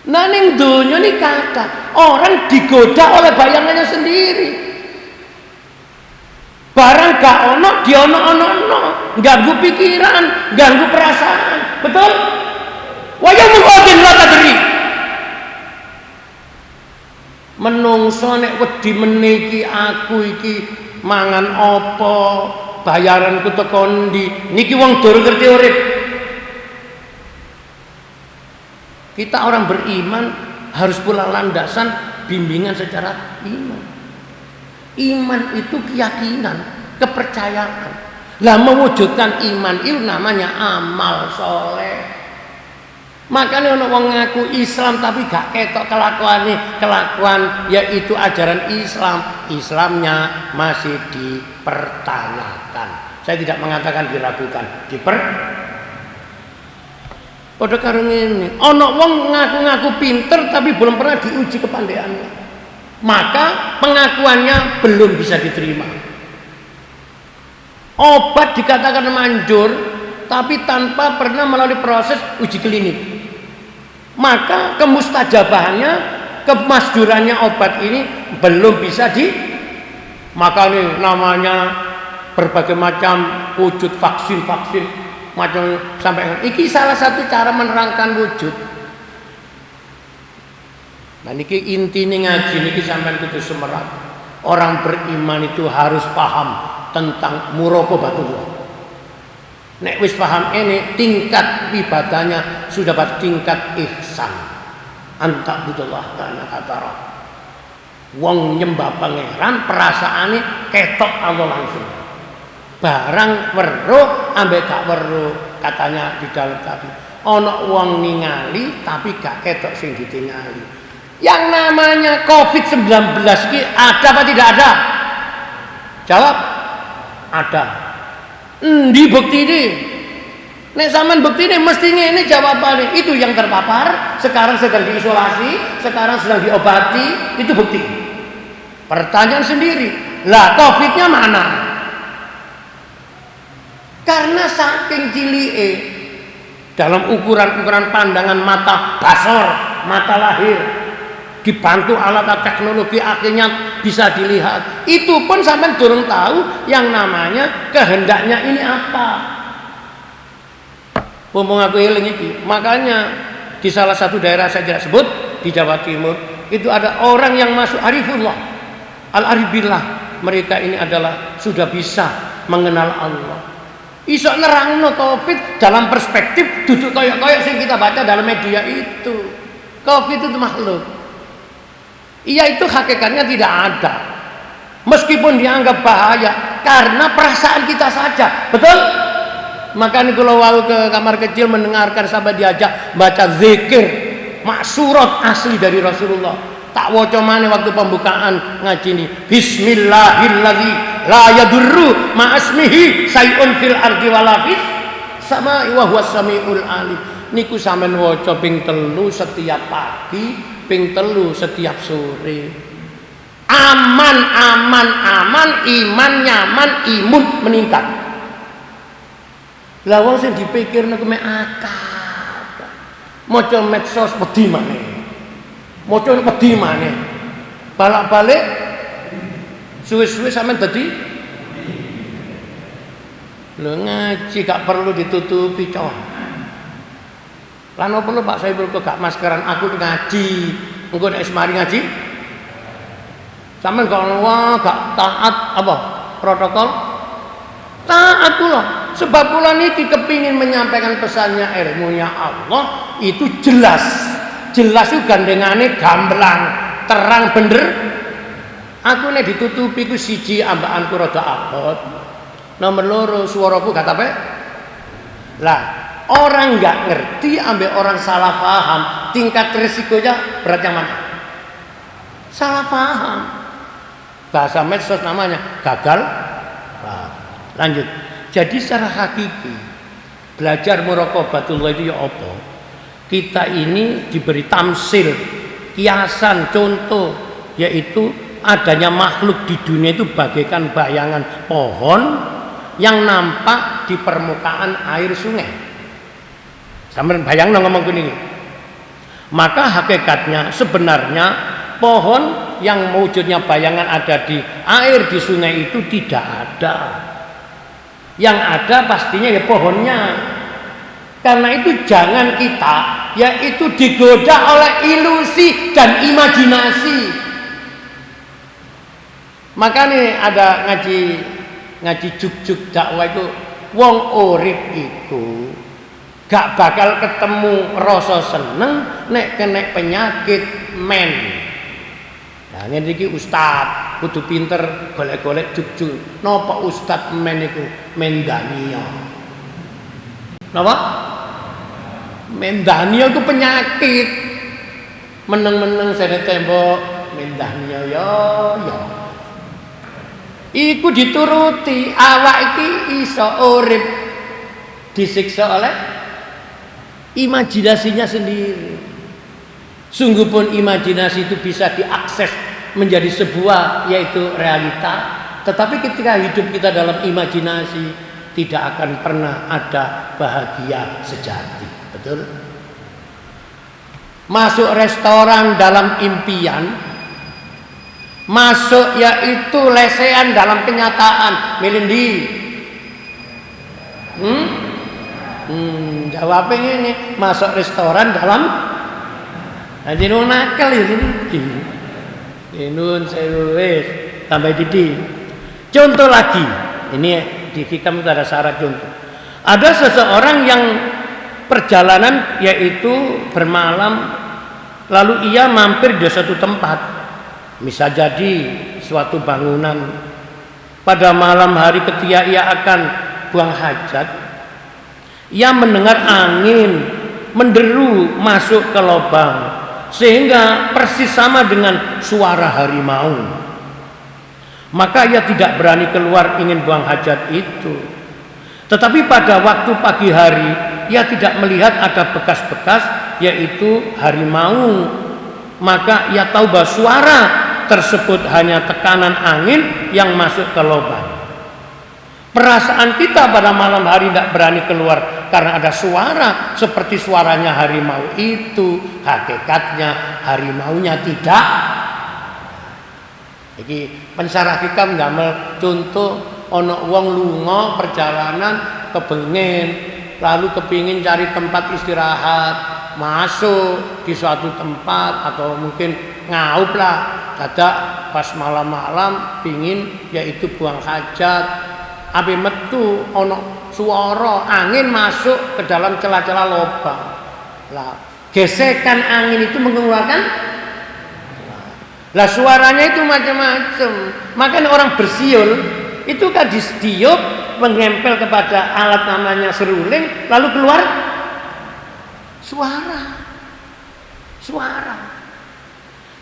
Nah ning donya ini kata orang digoda oleh bayangannya sendiri. Barang gak ono diono-ono, ganggu pikiran, ganggu perasaan, betul? Wa yaumul qiyamah la tadri. Menungso nek wedi meniki aku iki mangan apa, bayaranku teko ndi, niki wong dur ngerti urip. Kita orang beriman harus pula landasan bimbingan secara iman. Iman itu keyakinan, kepercayaan. Lah mewujudkan iman itu namanya amal soleh. Makanya orang wong ngaku Islam tapi gak ketok kelakuan yaitu ajaran Islam. Islamnya masih dipertanyakan. Saya tidak mengatakan diragukan, Pada karung ini, ono wong ngaku-ngaku pinter tapi belum pernah diuji kepandaiannya, maka pengakuannya belum bisa diterima. Obat dikatakan manjur, tapi tanpa pernah melalui proses uji klinik, maka kemustajabahannya, kemasjurannya obat ini belum bisa maka ini namanya berbagai macam wujud vaksin macam sampai iki salah satu cara menerangkan wujud. Nah niki intine ngaji niki sampean kudu semerat. Orang beriman itu harus paham tentang muraqabatullah. Nek wis paham ini tingkat ibadahnya sudah pada tingkat ihsan. Anta budullah kana katara. Wong nyembah pangeran perasaane ketok Allah langsung. Barang weruh ambek gak weruh, katanya di dalam tadi ana wong ningali tapi gak ketok sing ditingali. Yang namanya Covid-19 ini ada apa tidak ada? Jawab. Ada. Endi bukti ini? Nek sampean bukti ini mestinya ini jawabannya itu yang terpapar sekarang sedang diisolasi, sekarang sedang diobati, itu bukti. Pertanyaan sendiri, lah Covid-nya mana? Karena saking cilike dalam ukuran-ukuran pandangan mata basor, mata lahir, dibantu alat teknologi akhirnya bisa dilihat. Itu pun sampai durung tahu yang namanya kehendaknya ini apa. Mumpung aku eling iki, makanya di salah satu daerah saya tidak sebut di Jawa Timur itu ada orang yang masuk arifullah, al-aribillah. Mereka ini adalah sudah bisa mengenal Allah. Iso nerangno Covid dalam perspektif duduk koyok-koyok sing kita baca dalam media itu. Covid itu makhluk. Iya itu hakikatnya tidak ada. Meskipun dianggap bahaya karena perasaan kita saja. Betul? Makanya kalau wau ke kamar kecil mendengarkan sampai diajak baca zikir maksurat asli dari Rasulullah. Tak waca maneh waktu pembukaan ngaji ini. Bismillahilladzi la yadurru ma'asmihi sayun fil ardi wala fis sama wa huwas samiul alim. Niku sampean waca ping 3 setiap pagi, ping 3 setiap sore. Aman, iman nyaman, imun meningkat. Lah wong sing dipikirno ku mek akal. Maca medsos wedi maneh. Maca wedi maneh. Balak-balik suwe-suwe sampean dadi lho ngaji gak perlu ditutupi cowok. Lan opo lho Pak Saiful kok gak maskeran aku ngaji. Engko nek semari ngaji sampean gak taat apa protokol taat kula sebab kula niki kepingin menyampaikan pesannya ilmunya Allah itu jelas itu gandengane gamblang terang bener. Aku nek ditutupi ku siji ambakanku rada abot, nomor loro suaraku gak apa lah. Orang nggak ngerti ambek orang salah paham tingkat resikonya berat yang mana? Salah paham. Bahasa medsos namanya gagal paham. Lanjut. Jadi secara hakiki belajar muraqabatullah itu ya apa? Kita ini diberi tamsil, kiasan, contoh, yaitu adanya makhluk di dunia itu bagaikan bayangan pohon yang nampak di permukaan air sungai. Sampeyan bayangno ngomong ini. Maka hakikatnya sebenarnya pohon yang wujudnya bayangan ada di air di sungai itu tidak ada. Yang ada pastinya ya pohonnya. Karena itu jangan kita yaitu digoda oleh ilusi dan imajinasi. Makanya ada ngaji juk-juk dakwah itu wong urip itu gak bakal ketemu rasa seneng nek kena penyakit men. Nah ngene iki ustaz kudu pinter golek-golek juk-juk. Napa ustaz men iku mendania? Napa? Mendania itu penyakit. Meneng-meneng sene tembok mendania ya. Iku dituruti awak iki iso urip disiksa oleh imajinasinya sendiri. Sungguh pun imajinasi itu bisa diakses menjadi sebuah yaitu realita. Tetapi ketika hidup kita dalam imajinasi tidak akan pernah ada bahagia sejati. Betul? Masuk restoran dalam impian, masuk yaitu lesehan dalam kenyataan. Milindi jawabnya ini masuk restoran dalam jadi nakal ini nun sewes tambah didi. Contoh lagi ini di hikam itu ada syarat contoh. Ada seseorang yang perjalanan yaitu bermalam lalu ia mampir di suatu tempat, bisa jadi suatu bangunan. Pada malam hari ketika ia akan buang hajat, ia mendengar angin menderu masuk ke lubang sehingga persis sama dengan suara harimau. Maka ia tidak berani keluar ingin buang hajat itu. Tetapi pada waktu pagi hari ia tidak melihat ada bekas-bekas yaitu harimau. Maka ia tahu bahwa suara tersebut hanya tekanan angin yang masuk ke lubang. Perasaan kita pada malam hari tidak berani keluar karena ada suara seperti suaranya harimau itu. Hakikatnya harimaunya tidak. Jadi pensyarah hikam ndamel contoh ana wong lunga perjalanan kebengen lalu kepingin cari tempat istirahat, masuk di suatu tempat atau mungkin ngaup lah dadak pas malam-malam pingin yaitu buang hajat. Abe metu ono suara angin masuk ke dalam celah-celah lubang. Lah, gesekan angin itu mengeluarkan lah suaranya itu macam-macam. Makanya orang bersiul itu kan ditiup menempel kepada alat namanya seruling lalu keluar suara.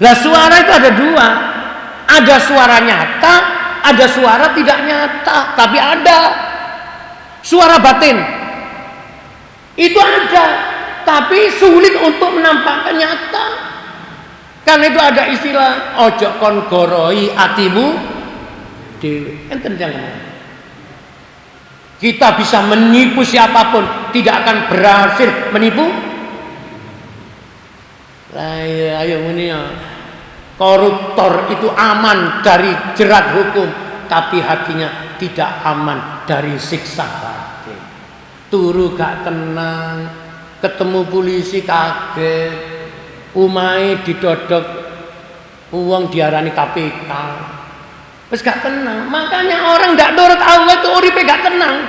Lah suara itu ada dua. Ada suara nyata, ada suara tidak nyata, tapi ada suara batin. Itu ada, tapi sulit untuk menampakkan nyata. Kan itu ada istilah ojo kon goroi atimu dewe. Enten jangan. Kita bisa menipu siapapun, tidak akan berhasil menipu. Ayo ini ya. Koruptor itu aman dari jerat hukum, tapi hatinya tidak aman dari siksa batin. Turu gak tenang, ketemu polisi kaget. Umai didodok uang diarani KPK. Wis gak tenang. Makanya orang ndak nurut Allah itu uripe gak tenang.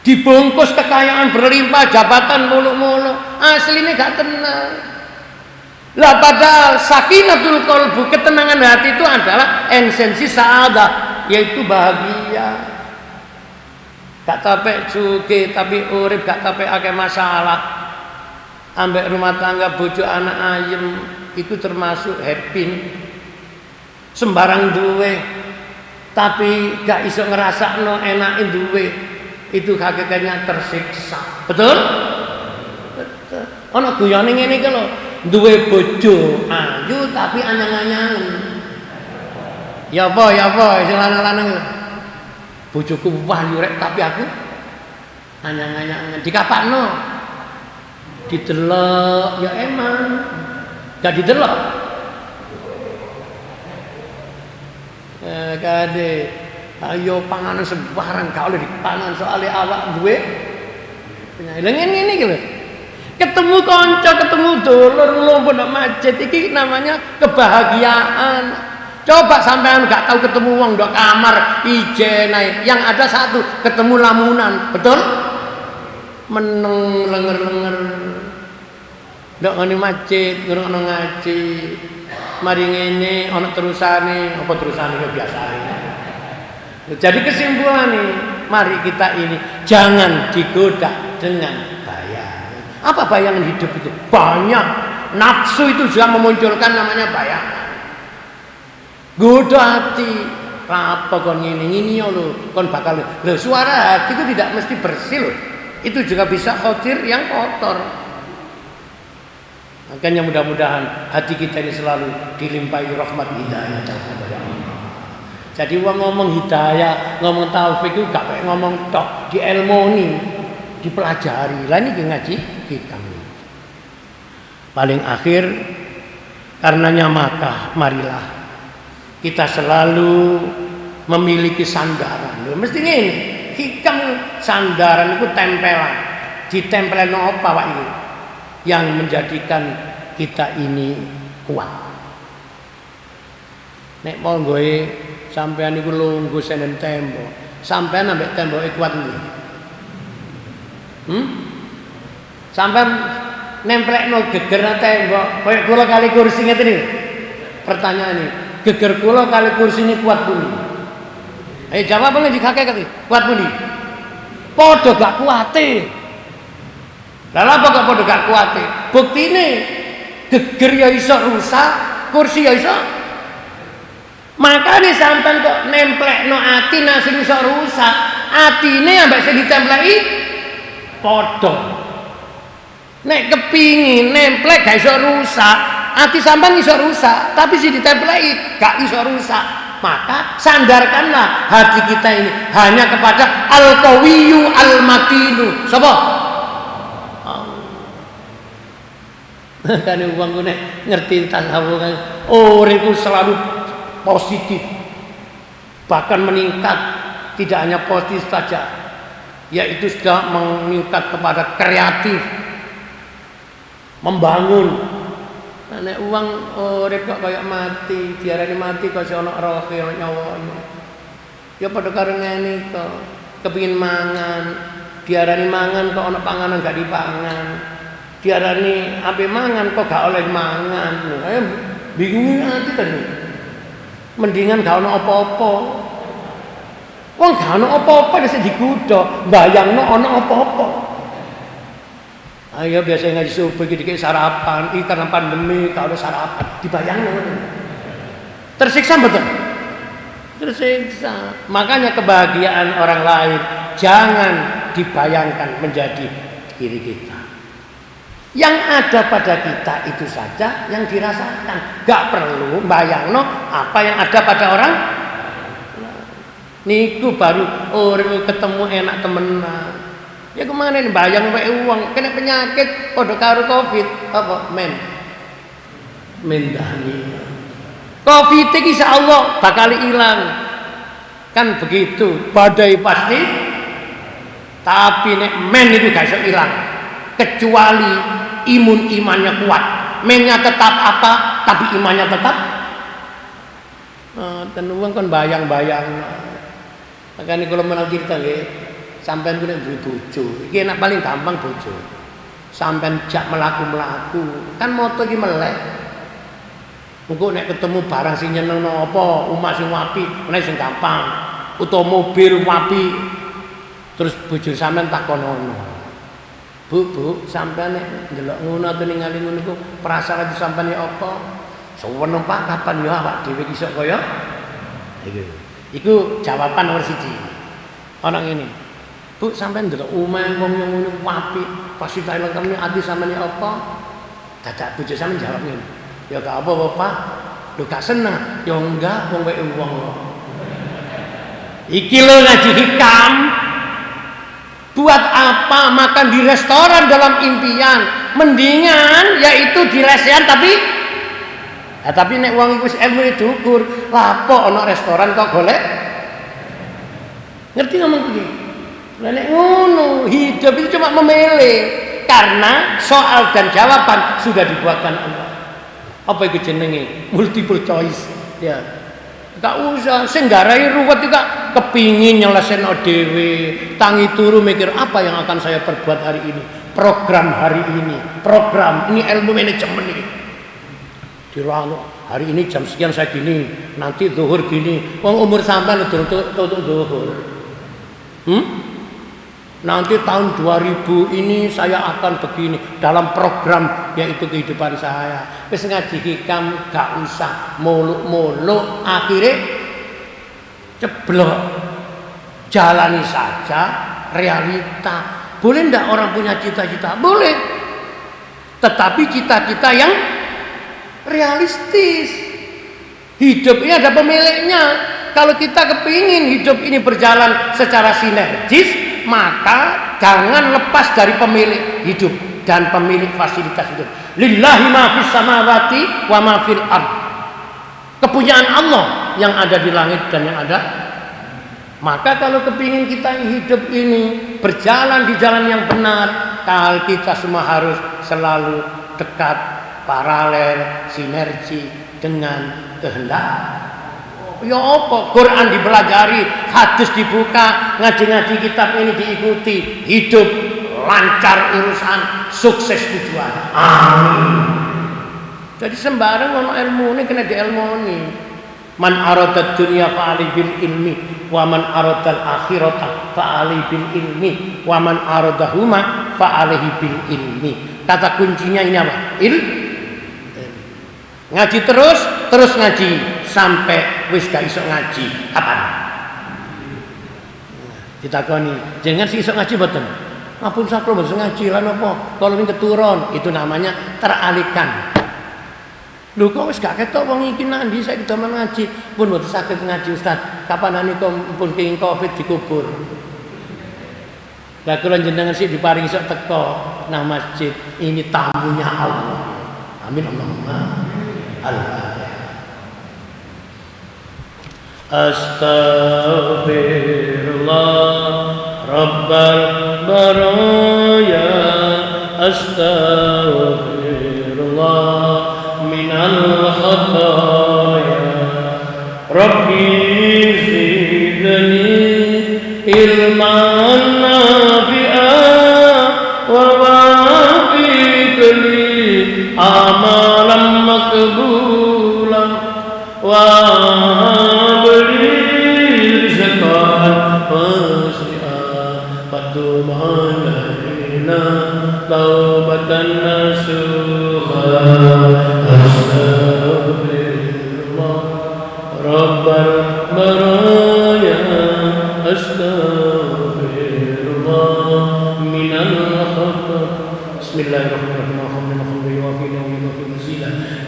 Dibungkus kekayaan berlimpah, jabatan muluk-muluk, aslinya gak tenang. Lah padahal sakinatul qalbu, ketenangan hati itu adalah esensi sa'adah, yaitu bahagia. Gak capek juga tapi urip gak capek akeh masalah. Ambek rumah tangga bojo anak ayem itu termasuk happy. Sembarang duwe tapi gak iso ngerasakno enakin duwe, itu hakikatnya tersiksa. Betul? Betul. Ana guyone ngene iki lho, duwe bojo ayu tapi anyang-anyangan. Ya apa sing lanang-lanang lho. Bojoku wahyu rek tapi aku anyang-anyangan. Dikapakno. Didelok ya emang gak didelok kade ayo panganan sembarang gak oleh dipangan soalnya awak duwe penyailan ini gitu. Ketemu konco, ketemu dulur lumpuh ndak macet iki namanya kebahagiaan. Coba sampean gak tahu ketemu wong ndok kamar ijen ae, yang ada satu ketemu lamunan, betul? Meneng lenger-lenger ndak ngene masjid ngono ngaji mari ngene ana terusane apa terusane biasane. Jadi kesimpulannya mari kita ini jangan digoda dengan bayangan. Apa bayangan hidup itu? Banyak. Nafsu itu juga memunculkan namanya bayangan. Goda hati apa kon ngene lho kon bakal lho suara hati itu tidak mesti bersih loh. Itu juga bisa khotir yang kotor. Makanya mudah-mudahan hati kita ini selalu dilimpahi rahmat hidayah dari Allah. Jadi wong ngomong hidayah, ngomong taufik itu gak kayak ngomong tok, dielmoni, dipelajari. Lah ini ngaji kita. Paling akhir karenanya maka marilah kita selalu memiliki sandaran. Mesti ini hikam sandaran itu tempelan, ditempelin apa Pak ini yang menjadikan kita ini kuat. Nek mau gue sampean iku lungguh senen tembok, sampean ambek temboke kuat iki. Sampean nemplekno geger tembok, koyo kula kali kursi ngeten iki. Pertanyaane, geger kula kali kursi ini kuat pundi? Ayo jawab nggih dikakek kuat pundi? Padha gak kuate. Lah apa kok padha gak kuate? Buktine geger ya iso rusak, kursi ya iso. Makane sampean kok nemplekno ati nang sing iso rusak, atine ambek sing ditempleki padha. Nek kepingin nemplek gak iso rusak, ati sampean iso rusak, tapi sing ditempleki gak iso rusak. Maka sandarkanlah hati kita ini hanya kepada Al-Qawiyyu Al-Matinu. Sapa? Kan wong ku nek ngerti tasawuf kan uripku selalu positif. Bahkan meningkat, tidak hanya positif saja, yaitu sudah meningkat kepada kreatif, membangun. Nek uang urip kok kayak mati, diarani mati kok ana rohe ana nyawanya. Ya padha karo ngene kok, kepengin mangan, diarani mangan kok ana panganan gak dipangan. Diarani ape mangan kok gak oleh mangan. Ayo bingung ati tadi. Mendingan gak ana apa-apa. Wong gak ana apa-apa wis digodha, mbayangno ana apa-apa. Ayo biasa ngaji subuh iki dikek sarapan, iki karena pandemi gak ada sarapan, dibayangno. Tersiksa betul. Tersiksa. Makanya kebahagiaan orang lain jangan dibayangkan menjadi diri kita. Yang ada pada kita itu saja yang dirasakan. Gak perlu bayangno apa yang ada pada orang. Niku baru ketemu enak temenan. Ya kemarin bayang wae uang kena penyakit padha karo Covid apa mendani. Covid iki insyaallah bakal hilang. Kan begitu, badai pasti. Tapi nek men itu gak iso hilang. Kecuali imannya kuat. Mennya tetap apa, tapi imannya tetap. Dan uang kan bayang-bayang. Makanya kalau menang cerita nggih, sampean kuwi nek duwe bojo, iki enak paling gampang bojo. Sampean jak melaku-melaku, kan moto iki melek. Engko nek ketemu barang sing nyenengno apa, omah sing apik, meneh sing gampang. Utawa mobil apik. Terus bojo sampean takonono. Bu, sampean nek ndelok ngono atau ningali ngono iku perasaan sampean ya apa? Suwene Pak, kapan ya awak dhewe iso kaya Iku jawaban nomor 1. Ana ngene. Bu, sampean ndelok omah wong yang ngono apik, fasilitas lengkapnya ati sampean ya apa? Dadak bojo sampean jawab ngene. Ya gak apa Pak. Lho gak seneng. Ya enggak, wong wae wong. Iki lho ngaji hikam. Buat apa makan di restoran dalam impian? Mendingan yaitu di lesehan tapi nek wong iku ilmu diukur, lapo ana restoran kok golek? Ngerti ngomong iki? Lah nek ngono, hidup itu cuma memilih karena soal dan jawaban sudah dibuatkan Allah. Apa itu jenenge? Multiple choice. Ya. Gak usah sing garai ruwet juga kepingin nyelesain dhewe, tangi turu mikir apa yang akan saya perbuat hari ini, program hari ini ilmu manajemen ini. Dirano hari ini jam sekian saya gini, nanti zuhur gini. Wong umur sampean untuk zuhur. Nanti tahun 2000 ini saya akan begini dalam program yaitu kehidupan saya. Wis ngaji hikam gak usah muluk-muluk akhirnya ceblok. Jalani saja realita. Boleh ndak orang punya cita-cita? Boleh. Tetapi cita-cita yang realistis. Hidup ini ada pemiliknya. Kalau kita kepingin hidup ini berjalan secara sinergis, maka jangan lepas dari pemilik hidup dan pemilik fasilitas hidup. Lillahi ma fis samawati wa ma fil ard. Kepunyaan Allah yang ada di langit dan yang ada. Maka kalau kepingin kita hidup ini berjalan di jalan yang benar, kalau kita semua harus selalu dekat, paralel, sinergi dengan kehendak. Ya apa? Quran dipelajari, hadis dibuka, ngaji-ngaji kitab ini diikuti, hidup lancar urusan, sukses tujuan. Amin. Jadi sembarang ono ilmu ini kena diilmoni. Man aradad dunya fa'ali bil ilmi, wa man aradal akhirata fa'ali bil ilmi, wa man aradahuma fa'alihi bil ilmi. Kata kuncinya ini apa? Ngaji terus ngaji sampai wis gak iso ngaji. Kapan? Ditakoni, jangan sih iso ngaji mboten. Ampun saklo mboten ngaji lan apa? Kalau ini keturun, itu namanya teralihkan. Lho kok wis gak ketok wong iki nandi saiki doman ngaji, pun mboten saged ngaji Ustaz. Kapanane kok pun kenging Covid dikubur. Lah kula jenengan sih diparingi iso teko nang masjid. Ini tamunya Allah. Amin Allahumma. Astaghfirullah Rabbal baraya, astaghfirullah minal khataya, Rabbi zidni ilman nafi'an wa wafiqli amalan makbulan wa beli rizqan wasi'an fatumalaina taubatan nasuha, astaghfirullah rabbal baraya, astaghfirullah minal khata. Bismillahirrahmanirrahim.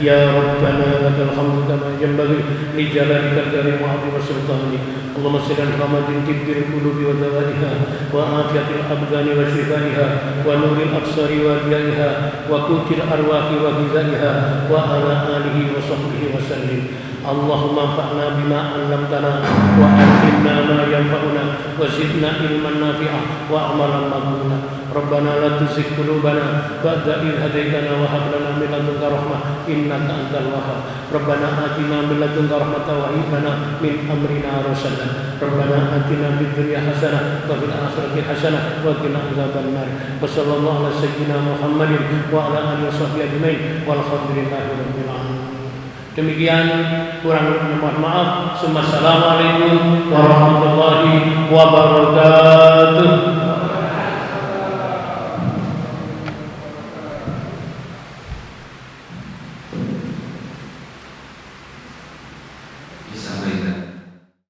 يا ربنا لك الحمد كما ينبغي لجلالك الكريم وعظيم سلطانك اللهم صل على محمد طب القلوب ودوائها وعافية الأبدان وشفائها ونور الأبصار وضيائها وقوت الأرواح وغذائها وعلى آله وصحبه وسلم اللهم انفعنا بما علمتنا وعلمنا ما ينفعنا وزدنا علما نافعا وعملا مقبولا ربنا لا تزغ قلوبنا بعد إذ هديتنا وهب لنا من لدنك رحمة إنك أنت الوهاب ربنا آتنا من لدنك رحمة وهب لنا من أمرنا رشدا ربنا آتنا في الدنيا حسنة وفي الآخرة حسنة وقنا عذاب النار وصلى الله على سيدنا محمد وعلى آله وصحبه أجمعين والحمد لله رب العالمين. Demikian kurang lebihnya mohon maaf. Assalamualaikum warahmatullahi wabarakatuh.